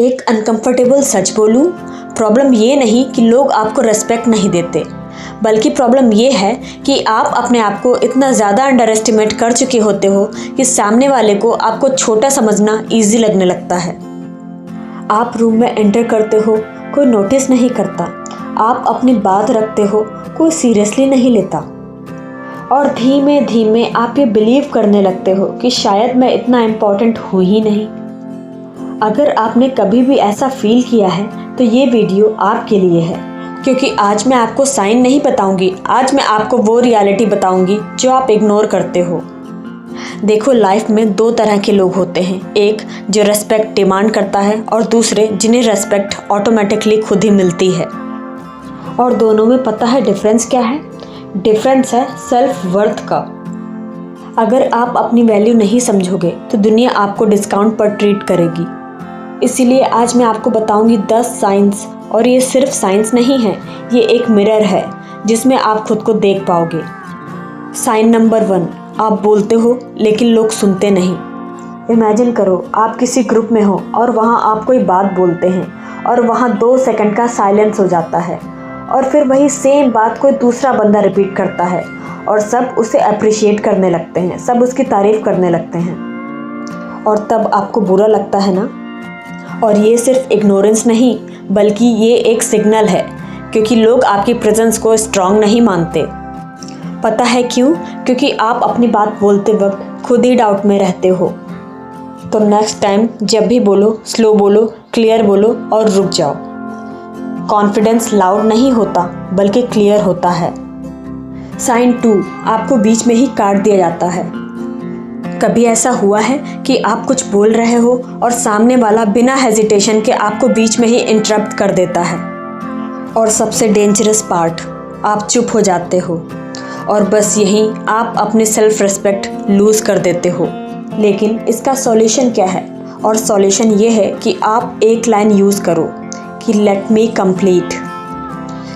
एक अनकंफर्टेबल सच बोलूं, प्रॉब्लम ये नहीं कि लोग आपको रेस्पेक्ट नहीं देते, बल्कि प्रॉब्लम ये है कि आप अपने आप को इतना ज़्यादा अंडर एस्टिमेट कर चुके होते हो कि सामने वाले को आपको छोटा समझना ईजी लगने लगता है। आप रूम में एंटर करते हो, कोई नोटिस नहीं करता। आप अपनी बात रखते हो, कोई सीरियसली नहीं लेता। और धीमे धीमे आप ये बिलीव करने लगते हो कि शायद मैं इतना इम्पोर्टेंट हूँ ही नहीं। अगर आपने कभी भी ऐसा फील किया है तो ये वीडियो आपके लिए है, क्योंकि आज मैं आपको साइन नहीं बताऊंगी, आज मैं आपको वो रियलिटी बताऊंगी जो आप इग्नोर करते हो। देखो, लाइफ में दो तरह के लोग होते हैं, एक जो रेस्पेक्ट डिमांड करता है और दूसरे जिन्हें रेस्पेक्ट ऑटोमेटिकली खुद ही मिलती है। और दोनों में पता है डिफरेंस क्या है? डिफरेंस है सेल्फ वर्थ का। अगर आप अपनी वैल्यू नहीं समझोगे तो दुनिया आपको डिस्काउंट पर ट्रीट करेगी। इसीलिए आज मैं आपको बताऊंगी 10 साइंस, और ये सिर्फ साइंस नहीं है, ये एक मिरर है जिसमें आप खुद को देख पाओगे। साइन नंबर 1, आप बोलते हो लेकिन लोग सुनते नहीं। इमेजिन करो, आप किसी ग्रुप में हो और वहाँ आप कोई बात बोलते हैं और वहाँ 2 सेकंड का साइलेंस हो जाता है, और फिर वही सेम बात कोई दूसरा बंदा रिपीट करता है और सब उसे अप्रिशिएट करने लगते हैं, सब उसकी तारीफ करने लगते हैं, और तब आपको बुरा लगता है ना। और ये सिर्फ इग्नोरेंस नहीं, बल्कि ये एक सिग्नल है, क्योंकि लोग आपकी प्रेजेंस को स्ट्रांग नहीं मानते। पता है क्यों? क्योंकि आप अपनी बात बोलते वक्त खुद ही डाउट में रहते हो। तो नेक्स्ट टाइम जब भी बोलो, स्लो बोलो, क्लियर बोलो और रुक जाओ। कॉन्फिडेंस लाउड नहीं होता, बल्कि क्लियर होता है। साइन 2, आपको बीच में ही काट दिया जाता है। कभी ऐसा हुआ है कि आप कुछ बोल रहे हो और सामने वाला बिना हेजिटेशन के आपको बीच में ही इंटरप्ट कर देता है? और सबसे डेंजरस पार्ट, आप चुप हो जाते हो और बस यहीं आप अपने सेल्फ रिस्पेक्ट लूज़ कर देते हो। लेकिन इसका सॉल्यूशन क्या है? और सॉल्यूशन ये है कि आप एक लाइन यूज़ करो कि लेट मी कंप्लीट।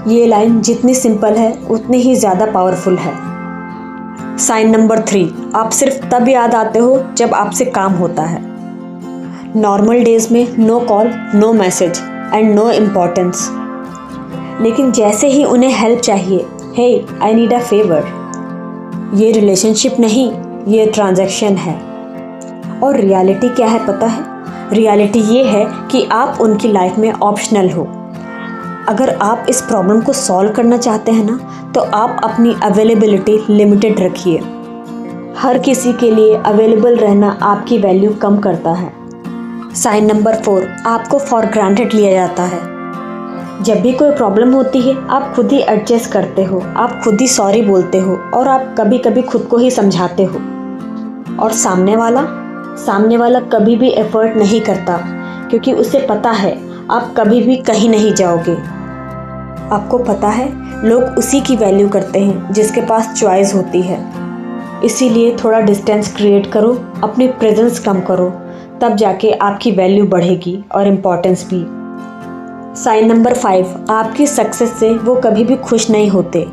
ये लाइन जितनी सिंपल है उतनी ही ज़्यादा पावरफुल है। साइन नंबर 3, आप सिर्फ तब याद आते हो जब आपसे काम होता है। नॉर्मल डेज में no call, no message and no importance, लेकिन जैसे ही उन्हें हेल्प चाहिए, hey I need a favour, ये रिलेशनशिप नहीं, ये ट्रांजैक्शन है। और रियलिटी क्या है पता है? रियलिटी ये है कि आप उनकी लाइफ में ऑप्शनल हो। अगर आप इस प्रॉब्लम को सॉल्व करना चाहते हैं ना, तो आप अपनी अवेलेबिलिटी लिमिटेड रखिए। हर किसी के लिए अवेलेबल रहना आपकी वैल्यू कम करता है। साइन नंबर 4, आपको फॉर ग्रांटेड लिया जाता है। जब भी कोई प्रॉब्लम होती है, आप खुद ही एडजस्ट करते हो, आप खुद ही सॉरी बोलते हो, और आप कभी कभी खुद को ही समझाते हो। और सामने वाला कभी भी एफर्ट नहीं करता, क्योंकि उसे पता है आप कभी भी कहीं नहीं जाओगे। आपको पता है, लोग उसी की वैल्यू करते हैं जिसके पास चॉइस होती है। इसीलिए थोड़ा डिस्टेंस क्रिएट करो, अपनी प्रेजेंस कम करो, तब जाके आपकी वैल्यू बढ़ेगी और इम्पोर्टेंस भी। साइन नंबर 5, आपकी सक्सेस से वो कभी भी खुश नहीं होते।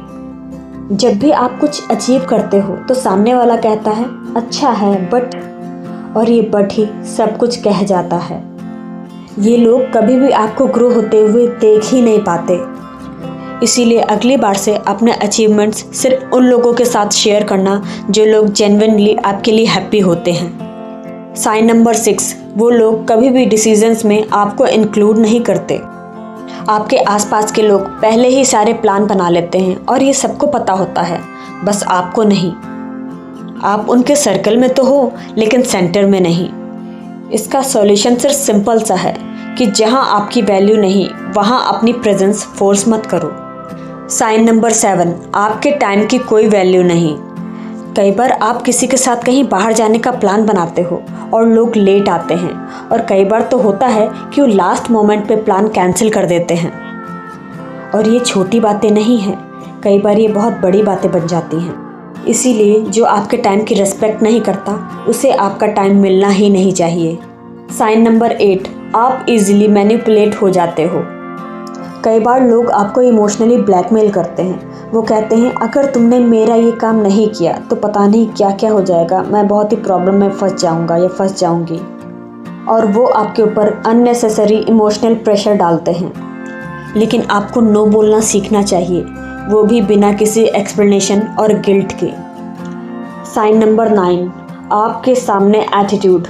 जब भी आप कुछ अचीव करते हो तो सामने वाला कहता है अच्छा है बट, और ये बट ही सब कुछ कह जाता है। ये लोग कभी भी आपको ग्रो होते हुए देख ही नहीं पाते। इसीलिए अगली बार से अपने अचीवमेंट्स सिर्फ उन लोगों के साथ शेयर करना जो लोग जेन्युइनली आपके लिए हैप्पी होते हैं। साइन नंबर 6, वो लोग कभी भी डिसीजंस में आपको इंक्लूड नहीं करते। आपके आसपास के लोग पहले ही सारे प्लान बना लेते हैं और ये सबको पता होता है, बस आपको नहीं। आप उनके सर्कल में तो हो, लेकिन सेंटर में नहीं। इसका सॉल्यूशन सिर्फ सिंपल सा है कि जहां आपकी वैल्यू नहीं, वहां अपनी प्रेजेंस फोर्स मत करो। साइन नंबर 7, आपके टाइम की कोई वैल्यू नहीं। कई बार आप किसी के साथ कहीं बाहर जाने का प्लान बनाते हो और लोग लेट आते हैं, और कई बार तो होता है कि वो लास्ट मोमेंट पे प्लान कैंसिल कर देते हैं। और ये छोटी बातें नहीं हैं, कई बार ये बहुत बड़ी बातें बन जाती हैं। इसीलिए जो आपके टाइम की रिस्पेक्ट नहीं करता, उसे आपका टाइम मिलना ही नहीं चाहिए। साइन नंबर 8, आप इजीली मैनिपुलेट हो जाते हो। कई बार लोग आपको इमोशनली ब्लैकमेल करते हैं। वो कहते हैं अगर तुमने मेरा ये काम नहीं किया तो पता नहीं क्या क्या हो जाएगा, मैं बहुत ही प्रॉब्लम में फंस जाऊंगा या फंस जाऊंगी। और वो आपके ऊपर अननेसेसरी इमोशनल प्रेशर डालते हैं। लेकिन आपको नो बोलना सीखना चाहिए, वो भी बिना किसी एक्सप्लेनेशन और गिल्ट के। साइन नंबर 9, आपके सामने एटीट्यूड।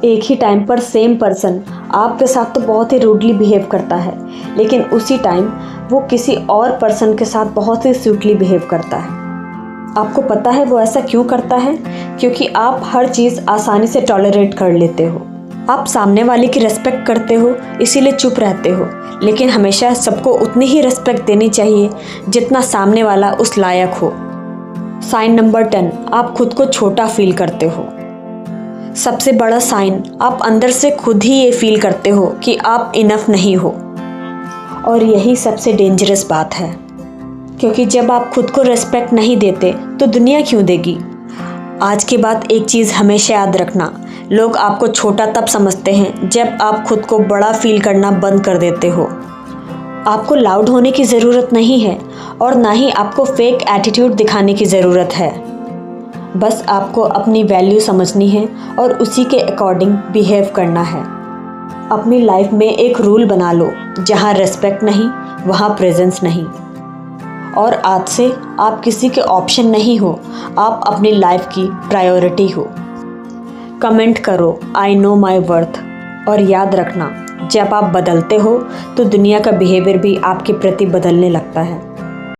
एक ही टाइम पर सेम पर्सन आपके साथ तो बहुत ही रूडली बिहेव करता है, लेकिन उसी टाइम वो किसी और पर्सन के साथ बहुत ही स्वीटली बिहेव करता है। आपको पता है वो ऐसा क्यों करता है? क्योंकि आप हर चीज़ आसानी से टॉलरेट कर लेते हो। आप सामने वाले की रिस्पेक्ट करते हो, इसीलिए चुप रहते हो, लेकिन हमेशा सबको उतनी ही रिस्पेक्ट देनी चाहिए जितना सामने वाला उस लायक हो। साइन नंबर 10, आप खुद को छोटा फील करते हो। सबसे बड़ा साइन, आप अंदर से खुद ही ये फील करते हो कि आप इनफ नहीं हो। और यही सबसे डेंजरस बात है, क्योंकि जब आप खुद को रिस्पेक्ट नहीं देते तो दुनिया क्यों देगी। आज के बाद एक चीज़ हमेशा याद रखना, लोग आपको छोटा तब समझते हैं जब आप खुद को बड़ा फील करना बंद कर देते हो। आपको लाउड होने की ज़रूरत नहीं है और ना ही आपको फेक एटीट्यूड दिखाने की ज़रूरत है। बस आपको अपनी वैल्यू समझनी है और उसी के अकॉर्डिंग बिहेव करना है। अपनी लाइफ में एक रूल बना लो, जहाँ रिस्पेक्ट नहीं वहाँ प्रेजेंस नहीं। और आज से आप किसी के ऑप्शन नहीं हो, आप अपनी लाइफ की प्रायोरिटी हो। कमेंट करो आई नो माई वर्थ, और याद रखना जब आप बदलते हो तो दुनिया का बिहेवियर भी आपके प्रति बदलने लगता है।